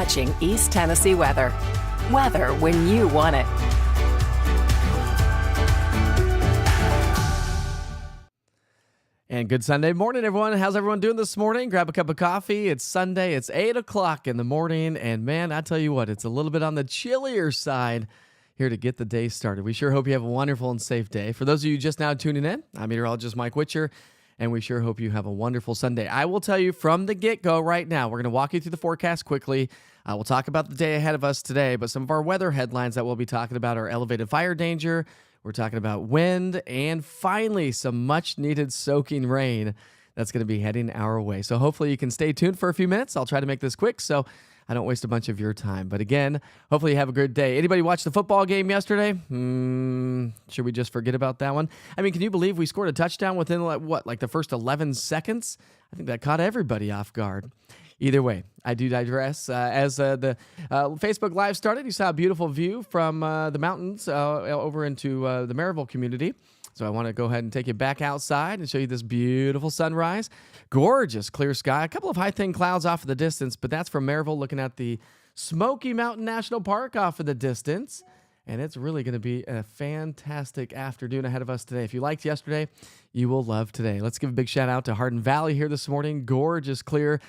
watching East Tennessee weather. Weather when you want it. And good Sunday morning, everyone. How's everyone doing this morning? Grab a cup of coffee. It's Sunday. It's 8 o'clock in the morning. And man, I tell you what, it's a little bit on the chillier side here to get the day started. We sure hope you have a wonderful and safe day. For those of you just now tuning in, I'm Meteorologist Mike Witcher, and we sure hope you have a wonderful Sunday. I will tell you from the get-go right now, we're going to walk you through the forecast quickly. We'll talk about the day ahead of us today, but some of our weather headlines that we'll be talking about are elevated fire danger. We're talking about wind, and finally, some much-needed soaking rain that's going to be heading our way. So hopefully you can stay tuned for a few minutes. I'll try to make this quick so I don't waste a bunch of your time. But again, hopefully you have a good day. Anybody watch the football game yesterday? Should we just forget about that one? I mean, can you believe we scored a touchdown within, like the first 11 seconds? I think that caught everybody off guard. Either way, I do digress. As the Facebook Live started, you saw a beautiful view from the mountains over into the Maryville community. So I want to go ahead and take you back outside and show you this beautiful sunrise. Gorgeous clear sky. A couple of high thin clouds off in the distance, but that's from Maryville looking at the Smoky Mountain National Park off in the distance. And it's really going to be a fantastic afternoon ahead of us today. If you liked yesterday, you will love today. Let's give a big shout out to Hardin Valley here this morning. Gorgeous clear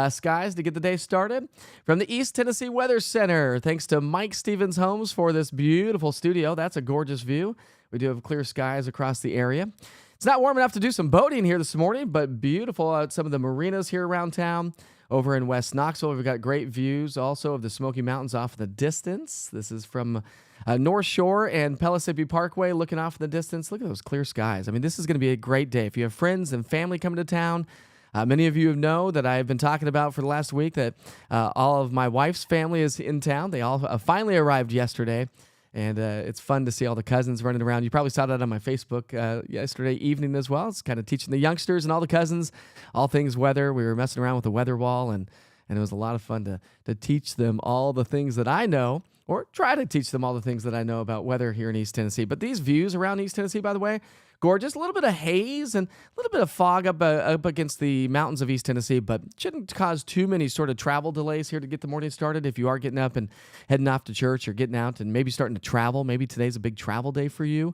skies to get the day started. From the East Tennessee Weather Center, thanks to Mike Stevens Homes for this beautiful studio. That's a gorgeous view. We do have clear skies across the area. It's not warm enough to do some boating here this morning, but beautiful at some of the marinas here around town. Over in West Knoxville, we've got great views also of the Smoky Mountains off in the distance. This is from North Shore and Pellissippi Parkway looking off in the distance. Look at those clear skies. I mean, this is going to be a great day. If you have friends and family coming to town, many of you know that I've been talking about for the last week that all of my wife's family is in town. They all finally arrived yesterday, and it's fun to see all the cousins running around. You probably saw that on my Facebook yesterday evening as well. It's kind of teaching the youngsters and all the cousins all things weather. We were messing around with the weather wall, and it was a lot of fun to teach them all the things that I know, or try to teach them all the things that I know about weather here in East Tennessee. But these views around East Tennessee, by the way, gorgeous. A little bit of haze and a little bit of fog up against the mountains of East Tennessee, but shouldn't cause too many sort of travel delays here to get the morning started. If you are getting up and heading off to church or getting out and maybe starting to travel, maybe today's a big travel day for you.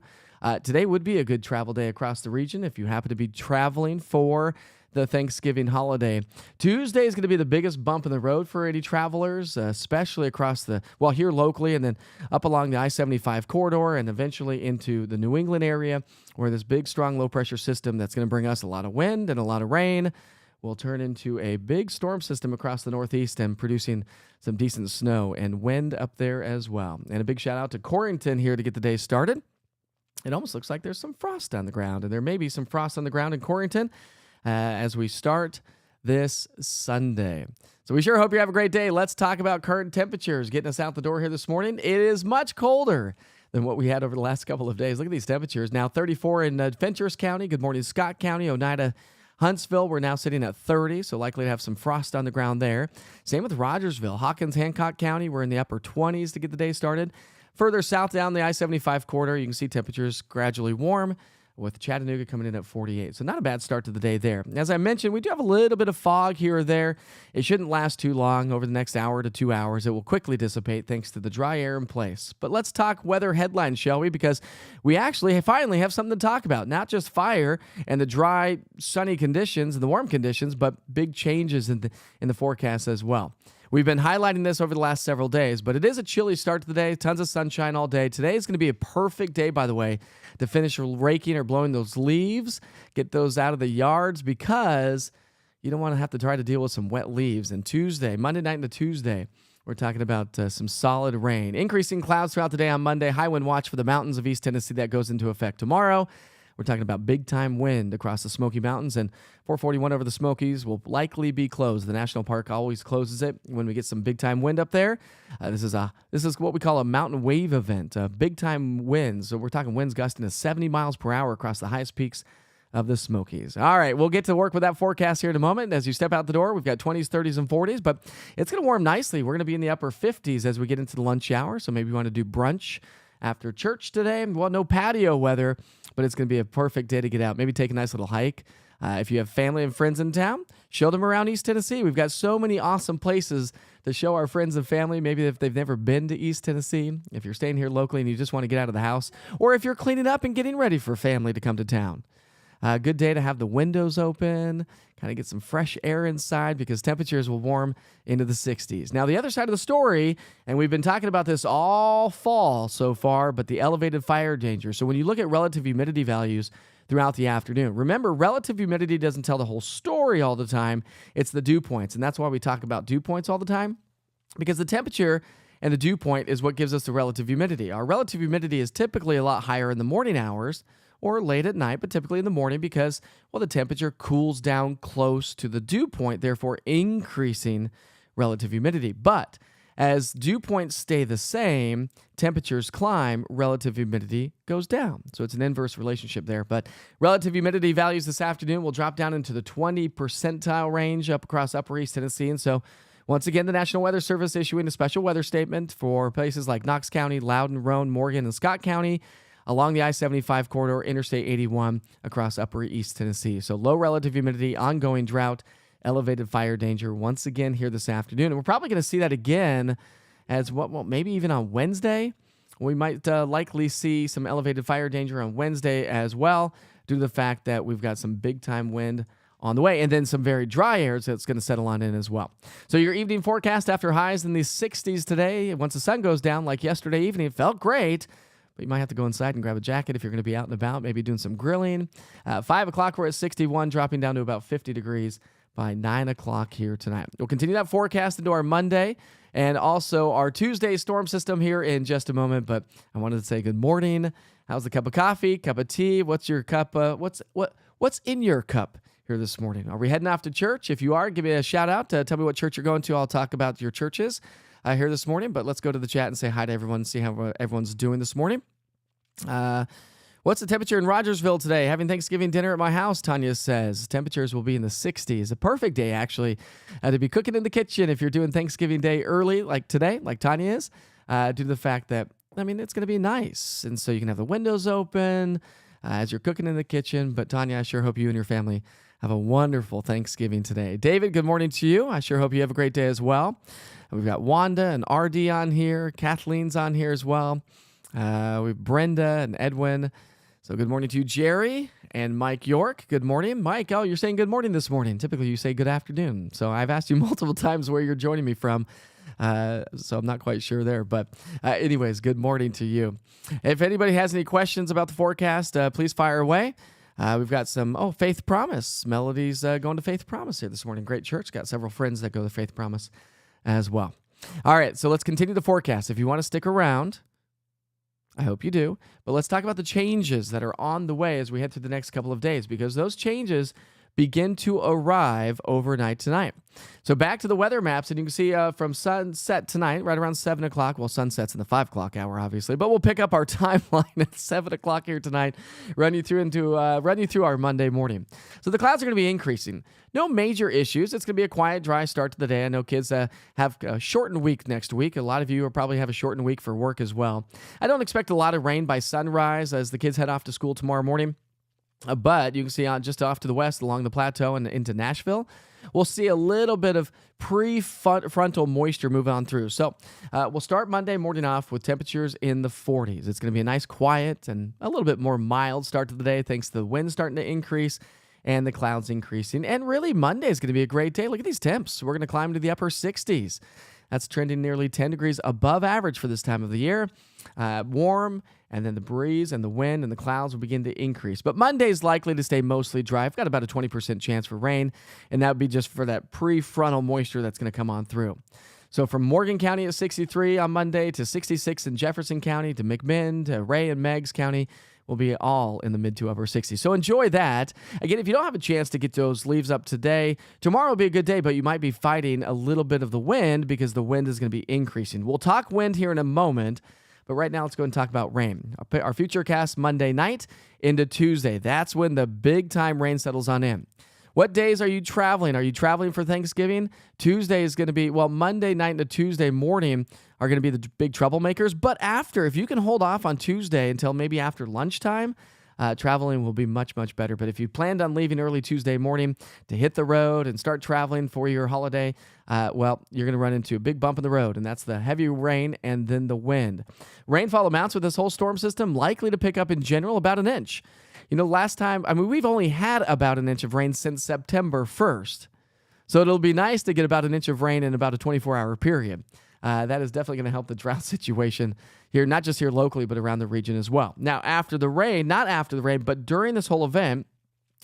Today would be a good travel day across the region if you happen to be traveling for the Thanksgiving holiday. Tuesday is going to be the biggest bump in the road for any travelers, especially across here locally and then up along the I-75 corridor and eventually into the New England area where this big, strong, low-pressure system that's going to bring us a lot of wind and a lot of rain will turn into a big storm system across the Northeast and producing some decent snow and wind up there as well. And a big shout out to Corrington here to get the day started. It almost looks like there's some frost on the ground, and there may be some frost on the ground in Corrington as we start this Sunday. So we sure hope you have a great day. Let's talk about current temperatures getting us out the door here this morning. It is much colder than what we had over the last couple of days. Look at these temperatures. Now 34 in Fenchurch County. Good morning, Scott County, Oneida, Huntsville. We're now sitting at 30, so likely to have some frost on the ground there. Same with Rogersville. Hawkins, Hancock County. We're in the upper 20s to get the day started. Further south down the I-75 corridor, you can see temperatures gradually warm, with Chattanooga coming in at 48. So not a bad start to the day there. As I mentioned, we do have a little bit of fog here or there. It shouldn't last too long. Over the next hour to 2 hours, it will quickly dissipate thanks to the dry air in place. But let's talk weather headlines, shall we? Because we actually finally have something to talk about. Not just fire and the dry, sunny conditions and the warm conditions, but big changes in the forecast as well. We've been highlighting this over the last several days, but it is a chilly start to the day. Tons of sunshine all day. Today is going to be a perfect day, by the way, to finish raking or blowing those leaves, get those out of the yards, because you don't want to have to try to deal with some wet leaves. And Monday night into Tuesday, we're talking about some solid rain. Increasing clouds throughout the day on Monday. High wind watch for the mountains of East Tennessee that goes into effect tomorrow. We're talking about big-time wind across the Smoky Mountains, and 441 over the Smokies will likely be closed. The National Park always closes it when we get some big-time wind up there. This is what we call a mountain wave event, big-time winds. So we're talking winds gusting to 70 miles per hour across the highest peaks of the Smokies. All right, we'll get to work with that forecast here in a moment. As you step out the door, we've got 20s, 30s, and 40s, but it's going to warm nicely. We're going to be in the upper 50s as we get into the lunch hour, so maybe you want to do brunch after church today. Well, no patio weather, but it's going to be a perfect day to get out. Maybe take a nice little hike If you have family and friends in town, show them around East Tennessee. We've got so many awesome places to show our friends and family, maybe if they've never been to East Tennessee, if you're staying here locally and you just want to get out of the house, or if you're cleaning up and getting ready for family to come to town. Good day to have the windows open, kind of get some fresh air inside because temperatures will warm into the 60s. Now, the other side of the story, and we've been talking about this all fall so far, but the elevated fire danger. So when you look at relative humidity values throughout the afternoon, remember, relative humidity doesn't tell the whole story all the time. It's the dew points, and that's why we talk about dew points all the time, because the temperature and the dew point is what gives us the relative humidity. Our relative humidity is typically a lot higher in the morning hours or late at night, but typically in the morning because, well, the temperature cools down close to the dew point, therefore increasing relative humidity. But as dew points stay the same, temperatures climb, relative humidity goes down. So it's an inverse relationship there. But relative humidity values this afternoon will drop down into the 20 percentile range up across upper East Tennessee. And so once again, the National Weather Service issuing a special weather statement for places like Knox County, Loudoun, Roane, Morgan, and Scott County, along the I-75 corridor, Interstate 81 across upper East Tennessee. So low relative humidity, ongoing drought, elevated fire danger once again here this afternoon. And we're probably going to see that again as maybe even on Wednesday. We might likely see some elevated fire danger on Wednesday as well due to the fact that we've got some big time wind on the way and then some very dry air that's going to settle on in as well. So your evening forecast after highs in the 60s today. Once the sun goes down like yesterday evening, it felt great. But you might have to go inside and grab a jacket if you're going to be out and about, maybe doing some grilling. 5 o'clock, we're at 61, dropping down to about 50 degrees by 9 o'clock here tonight. We'll continue that forecast into our Monday and also our Tuesday storm system here in just a moment. But I wanted to say good morning. How's the cup of coffee, cup of tea? What's your cup? What's in your cup here this morning? Are we heading off to church? If you are, give me a shout out. Tell me what church you're going to. I'll talk about your churches here this morning, but let's go to the chat and say hi to everyone and see how everyone's doing this morning. What's the temperature in Rogersville today? Having Thanksgiving dinner at my house, Tanya says. Temperatures will be in the 60s. A perfect day, actually, to be cooking in the kitchen if you're doing Thanksgiving Day early, like today, like Tanya is, due to the fact that, it's going to be nice. And so you can have the windows open as you're cooking in the kitchen. But Tanya, I sure hope you and your family have a wonderful Thanksgiving today. David, good morning to you. I sure hope you have a great day as well. We've got Wanda and RD on here. Kathleen's on here as well. We have Brenda and Edwin. So good morning to you, Jerry and Mike York. Good morning. Mike, you're saying good morning this morning. Typically you say good afternoon. So I've asked you multiple times where you're joining me from. So I'm not quite sure there. But anyways, good morning to you. If anybody has any questions about the forecast, please fire away. We've got some, Faith Promise. Melody's going to Faith Promise here this morning. Great church. Got several friends that go to Faith Promise as well. All right, so let's continue the forecast. If you want to stick around, I hope you do, but let's talk about the changes that are on the way as we head through the next couple of days, because those changes begin to arrive overnight tonight. So back to the weather maps, and you can see from sunset tonight, right around 7 o'clock. Well, sunset's in the 5 o'clock hour, obviously, but we'll pick up our timeline at 7 o'clock here tonight, run you through our Monday morning. So the clouds are going to be increasing. No major issues. It's going to be a quiet, dry start to the day. I know kids have a shortened week next week. A lot of you will probably have a shortened week for work as well. I don't expect a lot of rain by sunrise as the kids head off to school tomorrow morning. But you can see just off to the west along the plateau and into Nashville, we'll see a little bit of prefrontal moisture move on through. So we'll start Monday morning off with temperatures in the 40s. It's going to be a nice, quiet, and a little bit more mild start to the day thanks to the wind starting to increase and the clouds increasing. And really, Monday is going to be a great day. Look at these temps. We're going to climb to the upper 60s. That's trending nearly 10 degrees above average for this time of the year. Warm, and then the breeze and the wind and the clouds will begin to increase. But Monday's likely to stay mostly dry. I've got about a 20% chance for rain, and that would be just for that prefrontal moisture that's going to come on through. So from Morgan County at 63 on Monday to 66 in Jefferson County to McMinn to Ray and Meigs County, will be all in the mid to upper 60s. So enjoy that. Again, if you don't have a chance to get those leaves up today, tomorrow will be a good day, but you might be fighting a little bit of the wind because the wind is going to be increasing. We'll talk wind here in a moment, but right now let's go and talk about rain. Our futurecast Monday night into Tuesday. That's when the big time rain settles on in. What days are you traveling? Are you traveling for Thanksgiving? Tuesday is going to be, Monday night into Tuesday morning are going to be the big troublemakers. But if you can hold off on Tuesday until maybe after lunchtime, traveling will be much, much better. But if you planned on leaving early Tuesday morning to hit the road and start traveling for your holiday, well, you're going to run into a big bump in the road, and that's the heavy rain and then the wind. Rainfall amounts with this whole storm system likely to pick up in general about an inch. Last time, we've only had about an inch of rain since September 1st. So it'll be nice to get about an inch of rain in about a 24-hour period. That is definitely going to help the drought situation here, not just here locally, but around the region as well. Now, after the rain, not after the rain, but during this whole event,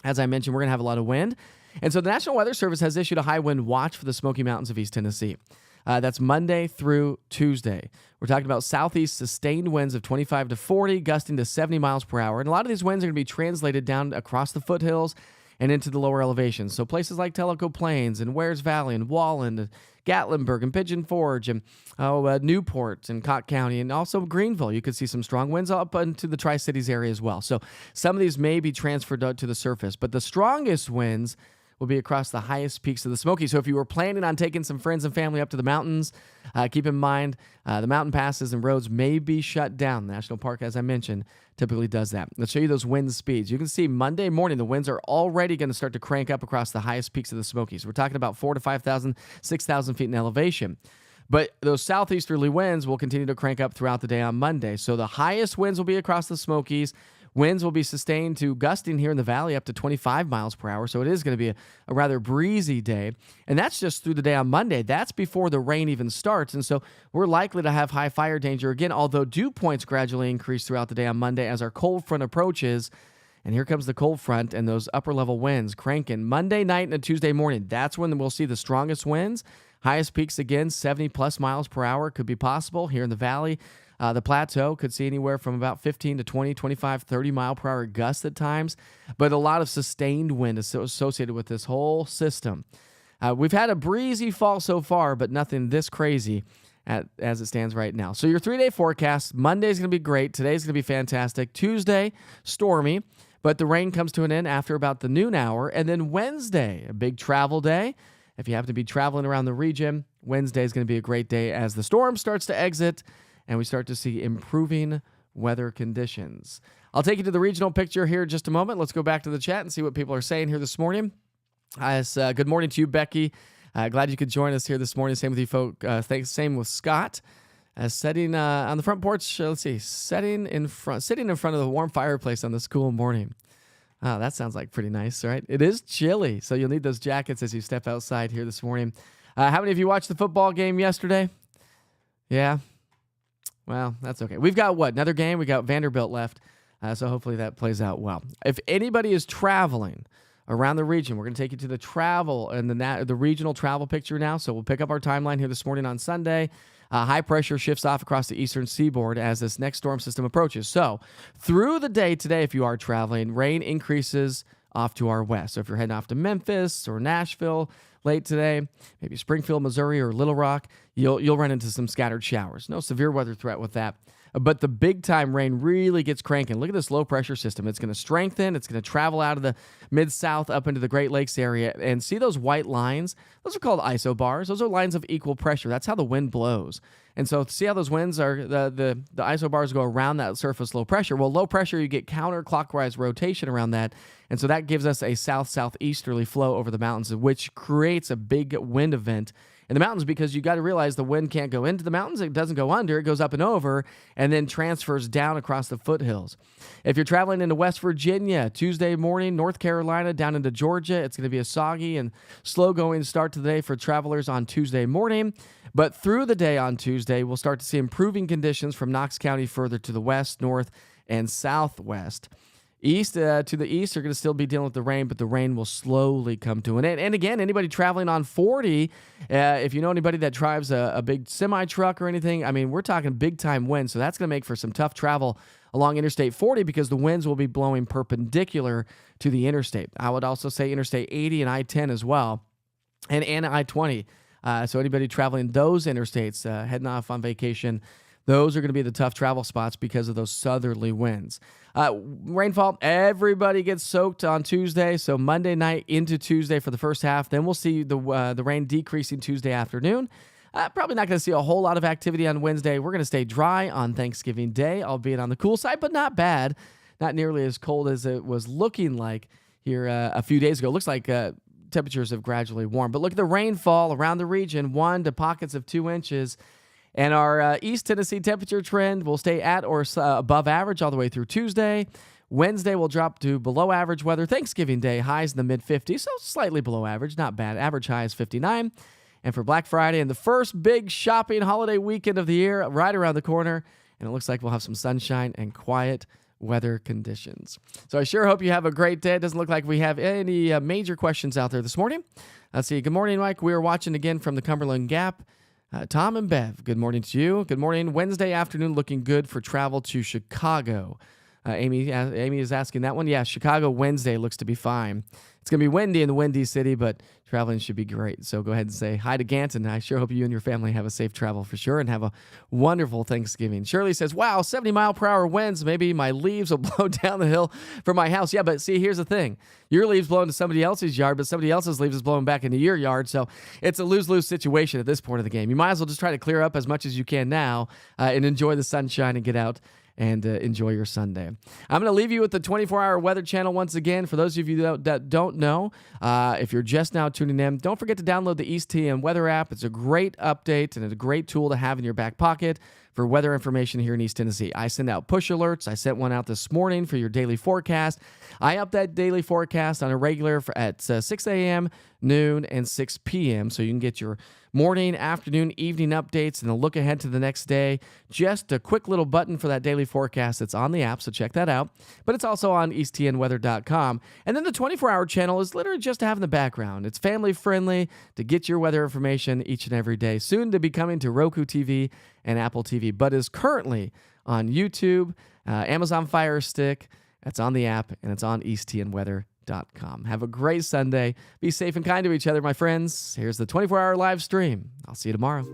as I mentioned, we're going to have a lot of wind. And so the National Weather Service has issued a high wind watch for the Smoky Mountains of East Tennessee. That's Monday through Tuesday. We're talking about southeast sustained winds of 25 to 40, gusting to 70 miles per hour. And a lot of these winds are going to be translated down across the foothills and into the lower elevations. So places like Tellico Plains and Wares Valley and Wallen and Gatlinburg and Pigeon Forge and Newport and Cott County and also Greenville. You could see some strong winds up into the Tri-Cities area as well. So some of these may be transferred out to the surface, but the strongest winds will be across the highest peaks of the Smokies. So if you were planning on taking some friends and family up to the mountains, keep in mind the mountain passes and roads may be shut down. The National Park, as I mentioned, typically does that. Let's show you those wind speeds. You can see Monday morning, the winds are already going to start to crank up across the highest peaks of the Smokies. We're talking about 4,000 to 5,000, 6,000 feet in elevation. But those southeasterly winds will continue to crank up throughout the day on Monday. So the highest winds will be across the Smokies. Winds will be sustained to gusting here in the valley up to 25 miles per hour. So it is going to be a rather breezy day. And that's just through the day on Monday. That's before the rain even starts. And so we're likely to have high fire danger again, although dew points gradually increase throughout the day on Monday as our cold front approaches. And here comes the cold front and those upper level winds cranking Monday night and Tuesday morning. That's when we'll see the strongest winds. Highest peaks again, 70 plus miles per hour could be possible here in the valley. The plateau could see anywhere from about 15 to 20, 25, 30 mile per hour gusts at times, but a lot of sustained wind is associated with this whole system. We've had a breezy fall so far, but nothing this crazy as it stands right now. So your 3-day forecast, Monday's going to be great. Today's going to be fantastic. Tuesday, stormy, but the rain comes to an end after about the noon hour. And then Wednesday, a big travel day. If you happen to be traveling around the region, Wednesday is going to be a great day as the storm starts to exit and we start to see improving weather conditions. I'll take you to the regional picture here in just a moment. Let's go back to the chat and see what people are saying here this morning. Good morning to you, Becky. Glad you could join us here this morning. Same with you, folk. Same with Scott. Sitting on the front porch, sitting in front of the warm fireplace on this cool morning. Oh, that sounds like pretty nice, right? It is chilly, so you'll need those jackets as you step outside here this morning. How many of you watched the football game yesterday? Yeah? Well, that's okay. We've got another game? We got Vanderbilt left, so hopefully that plays out well. If anybody is traveling around the region, we're going to take you to the travel and the regional travel picture now. So we'll pick up our timeline here this morning on Sunday. High pressure shifts off across the eastern seaboard as this next storm system approaches. So through the day today, if you are traveling, rain increases off to our west. So if you're heading off to Memphis or Nashville late today, maybe Springfield, Missouri, or Little Rock, you'll run into some scattered showers. No severe weather threat with that. But the big-time rain really gets cranking. Look at this low-pressure system. It's going to strengthen. It's going to travel out of the Mid-South up into the Great Lakes area. And see those white lines? Those are called isobars. Those are lines of equal pressure. That's how the wind blows. And so see how those winds are, the isobars go around that surface low pressure. Well, low pressure, you get counterclockwise rotation around that. And so that gives us a south-southeasterly flow over the mountains, which creates a big wind event in the mountains, because you got to realize the wind can't go into the mountains. It doesn't go under. It goes up and over and then transfers down across the foothills. If you're traveling into West Virginia, Tuesday morning, North Carolina, down into Georgia, it's going to be a soggy and slow-going start to the day for travelers on Tuesday morning. But through the day on Tuesday, we'll start to see improving conditions from Knox County further to the west, north, and southwest. East to the east are going to still be dealing with the rain, but the rain will slowly come to an end. And again, anybody traveling on 40, if you know anybody that drives a big semi-truck or anything, I mean, we're talking big-time winds, so that's going to make for some tough travel along Interstate 40 because the winds will be blowing perpendicular to the interstate. I would also say Interstate 80 and I-10 as well, and I-20. So anybody traveling those interstates, heading off on vacation, those are going to be the tough travel spots because of those southerly winds. Rainfall, everybody gets soaked on Tuesday, so Monday night into Tuesday for the first half. Then we'll see the rain decreasing Tuesday afternoon. Probably not going to see a whole lot of activity on Wednesday. We're going to stay dry on Thanksgiving Day, albeit on the cool side, but not bad. not nearly as cold as it was looking like here a few days ago. Looks like temperatures have gradually warmed. But look at the rainfall around the region, 1 to pockets of 2 inches. And our East Tennessee temperature trend will stay at or above average all the way through Tuesday. Wednesday will drop to below average weather. Thanksgiving Day, highs in the mid-50s, so slightly below average, not bad. Average high is 59. And for Black Friday and the first big shopping holiday weekend of the year, right around the corner, and it looks like we'll have some sunshine and quiet weather conditions. So I sure hope you have a great day. It doesn't look like we have any major questions out there this morning. Let's see. Good morning, Mike. We are watching again from the Cumberland Gap. Tom and Bev, good morning to you. Good morning. Wednesday afternoon looking good for travel to Chicago. Amy is asking that one. Yeah, Chicago Wednesday looks to be fine. It's going to be windy in the Windy City, but traveling should be great. So go ahead and say hi to Ganton. I sure hope you and your family have a safe travel for sure and have a wonderful Thanksgiving. Shirley says, wow, 70-mile-per-hour winds. Maybe my leaves will blow down the hill from my house. Yeah, but see, here's the thing. Your leaves blow into somebody else's yard, but somebody else's leaves is blowing back into your yard. So it's a lose-lose situation at this point of the game. You might as well just try to clear up as much as you can now and enjoy the sunshine and get out and enjoy your Sunday. I'm going to leave you with the 24-hour weather channel once again. For those of you that don't know, if you're just now tuning in, don't forget to download the East TN weather app. It's a great update and a great tool to have in your back pocket for weather information here in East Tennessee. I send out push alerts. I sent one out this morning for your daily forecast. I up that daily forecast on a regular at 6 a.m., noon, and 6 p.m. so you can get your morning, afternoon, evening updates and a look ahead to the next day. Just a quick little button for that daily forecast that's on the app, so check that out. But it's also on easttnweather.com. And then the 24-hour channel is literally just to have in the background. It's family-friendly to get your weather information each and every day. Soon to be coming to Roku TV and Apple TV, but is currently on YouTube, Amazon Fire Stick. That's on the app, and it's on easttnweather.com. Have a great Sunday. Be safe and kind to each other, my friends. Here's the 24-hour live stream. I'll see you tomorrow.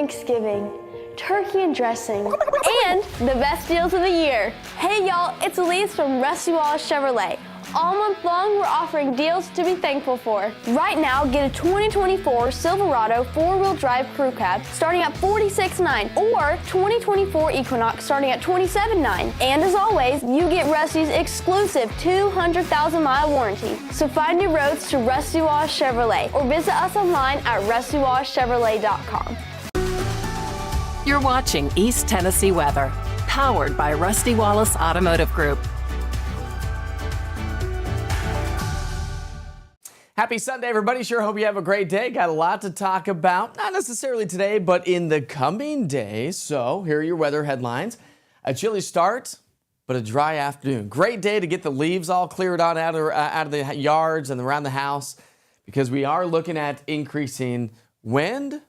Thanksgiving, turkey and dressing, and the best deals of the year. Hey y'all, it's Elise from Rusty Wallace Chevrolet. All month long, we're offering deals to be thankful for. Right now, get a 2024 Silverado 4-wheel drive crew cab starting at $46,900 or 2024 Equinox starting at $27,900. And as always, you get Rusty's exclusive 200,000-mile warranty. So find your roads to Rusty Wallace Chevrolet or visit us online at rustywallachevrolet.com. You're watching East Tennessee Weather, powered by Rusty Wallace Automotive Group. Happy Sunday, everybody. Sure hope you have a great day. Got a lot to talk about, not necessarily today, but in the coming days. So here are your weather headlines. A chilly start, but a dry afternoon. Great day to get the leaves all cleared out of the yards and around the house, because we are looking at increasing wind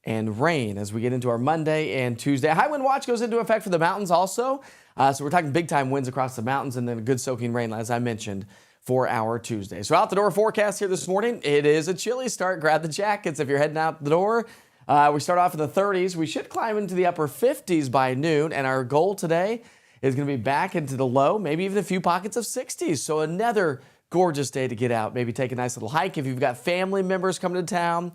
and rain as we get into our Monday and Tuesday. A high wind watch goes into effect for the mountains also. So we're talking big time winds across the mountains and then a good soaking rain, as I mentioned, for our Tuesday. So out the door forecast here this morning, it is a chilly start. Grab the jackets if you're heading out the door. We start off in the 30s. We should climb into the upper 50s by noon, and our goal today is going to be back into the low, maybe even a few pockets of 60s. So another gorgeous day to get out. Maybe take a nice little hike. If you've got family members coming to town,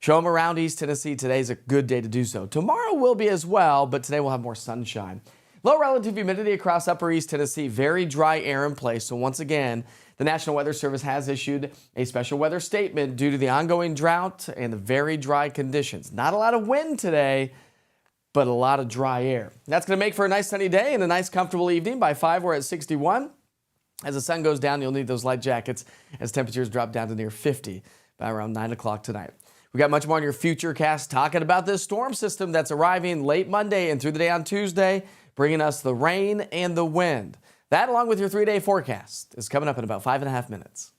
show them around East Tennessee. Today's a good day to do so. Tomorrow will be as well, but today we'll have more sunshine. Low relative humidity across upper East Tennessee. Very dry air in place. So once again, the National Weather Service has issued a special weather statement due to the ongoing drought and the very dry conditions. Not a lot of wind today, but a lot of dry air. That's going to make for a nice sunny day and a nice comfortable evening. By 5, we're at 61. As the sun goes down, you'll need those light jackets as temperatures drop down to near 50 by around 9 o'clock tonight. We got much more on your future cast talking about this storm system that's arriving late Monday and through the day on Tuesday, bringing us the rain and the wind. That, along with your 3-day forecast, is coming up in about 5.5 minutes.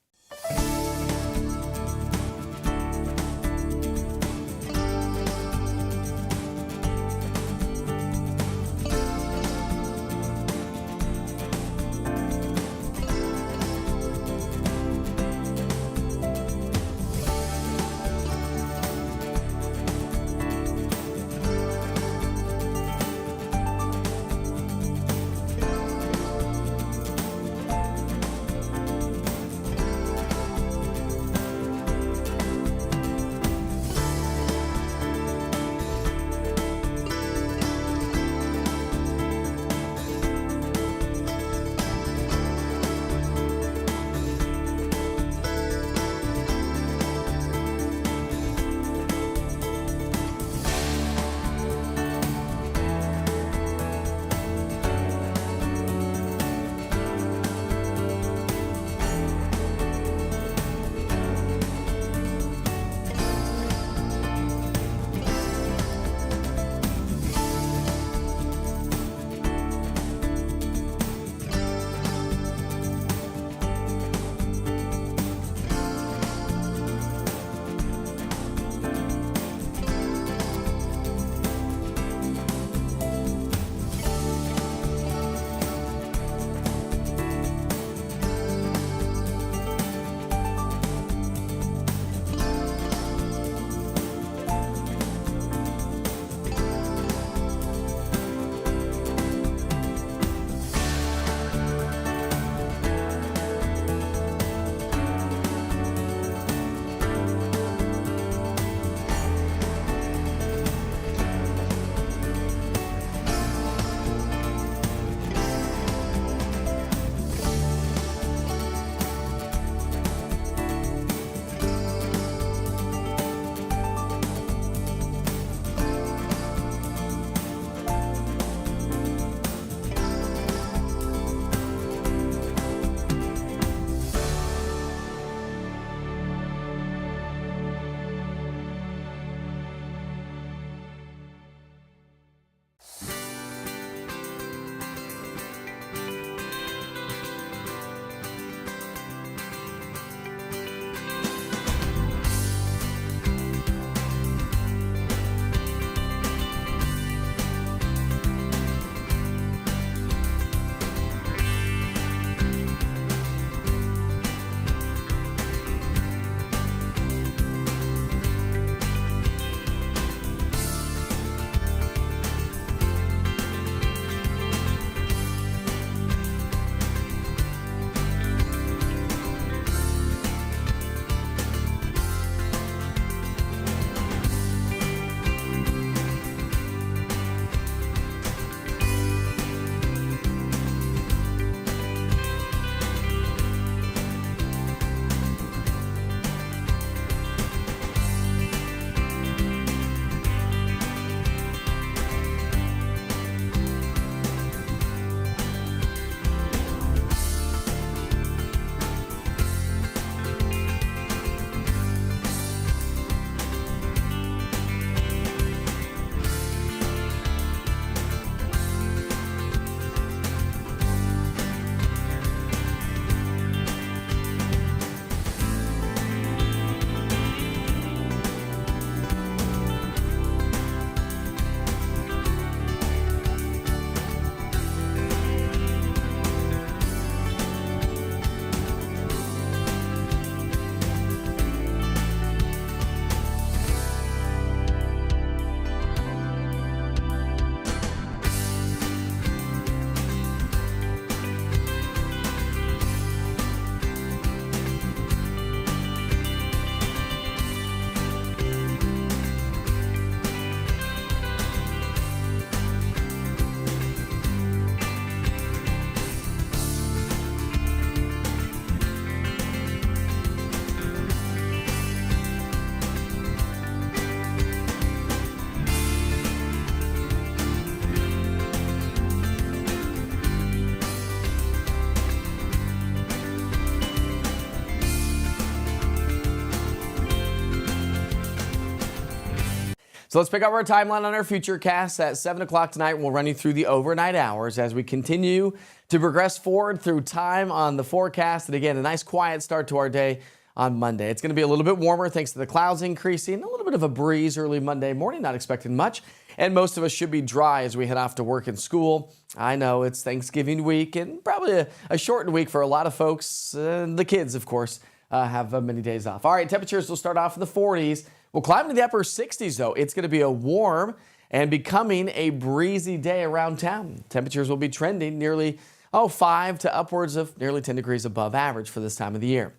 So let's pick up our timeline on our futurecast at 7 o'clock tonight. We'll run you through the overnight hours as we continue to progress forward through time on the forecast. And again, a nice quiet start to our day on Monday. It's going to be a little bit warmer thanks to the clouds increasing. A little bit of a breeze early Monday morning, not expecting much. And most of us should be dry as we head off to work and school. I know it's Thanksgiving week and probably a shortened week for a lot of folks. The kids, of course, have many days off. All right, temperatures will start off in the 40s. We'll climb into the upper 60s, though. It's going to be a warm and becoming a breezy day around town. Temperatures will be trending nearly 5 to upwards of nearly 10 degrees above average for this time of the year.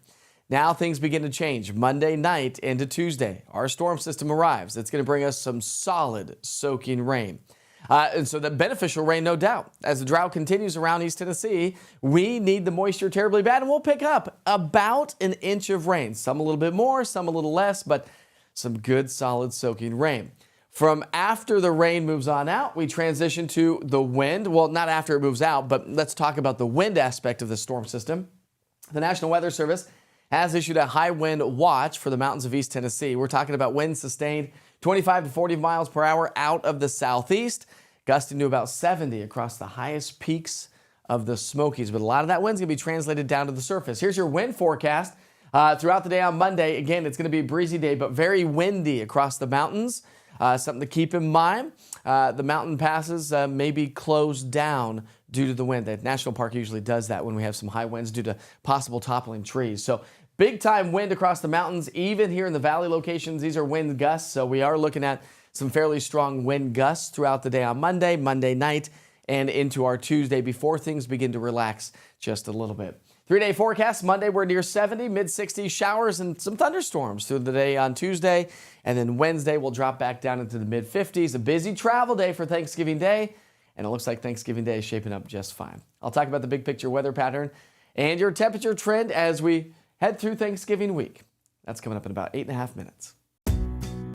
Now things begin to change. Monday night into Tuesday, our storm system arrives. It's going to bring us some solid soaking rain. And so the beneficial rain, no doubt. As the drought continues around East Tennessee, we need the moisture terribly bad, and we'll pick up about an inch of rain. Some a little bit more, some a little less, but some good solid soaking rain. From after the rain moves on out, we transition to the wind. Well, not after it moves out, but let's talk about the wind aspect of the storm system. The National Weather Service has issued a high wind watch for the mountains of East Tennessee. We're talking about winds sustained 25 to 40 miles per hour out of the southeast, gusting to about 70 across the highest peaks of the Smokies. But a lot of that wind's going to be translated down to the surface. Here's your wind forecast. Throughout the day on Monday, again, it's going to be a breezy day, but very windy across the mountains. Something to keep in mind, the mountain passes may be closed down due to the wind. The National Park usually does that when we have some high winds due to possible toppling trees. So big time wind across the mountains, even here in the valley locations. These are wind gusts, so we are looking at some fairly strong wind gusts throughout the day on Monday, Monday night, and into our Tuesday before things begin to relax just a little bit. 3-day forecast. Monday, we're near 70, mid-60s, showers and some thunderstorms through the day on Tuesday. And then Wednesday, we'll drop back down into the mid-50s. A busy travel day for Thanksgiving Day. And it looks like Thanksgiving Day is shaping up just fine. I'll talk about the big picture weather pattern and your temperature trend as we head through Thanksgiving week. That's coming up in about 8.5 minutes.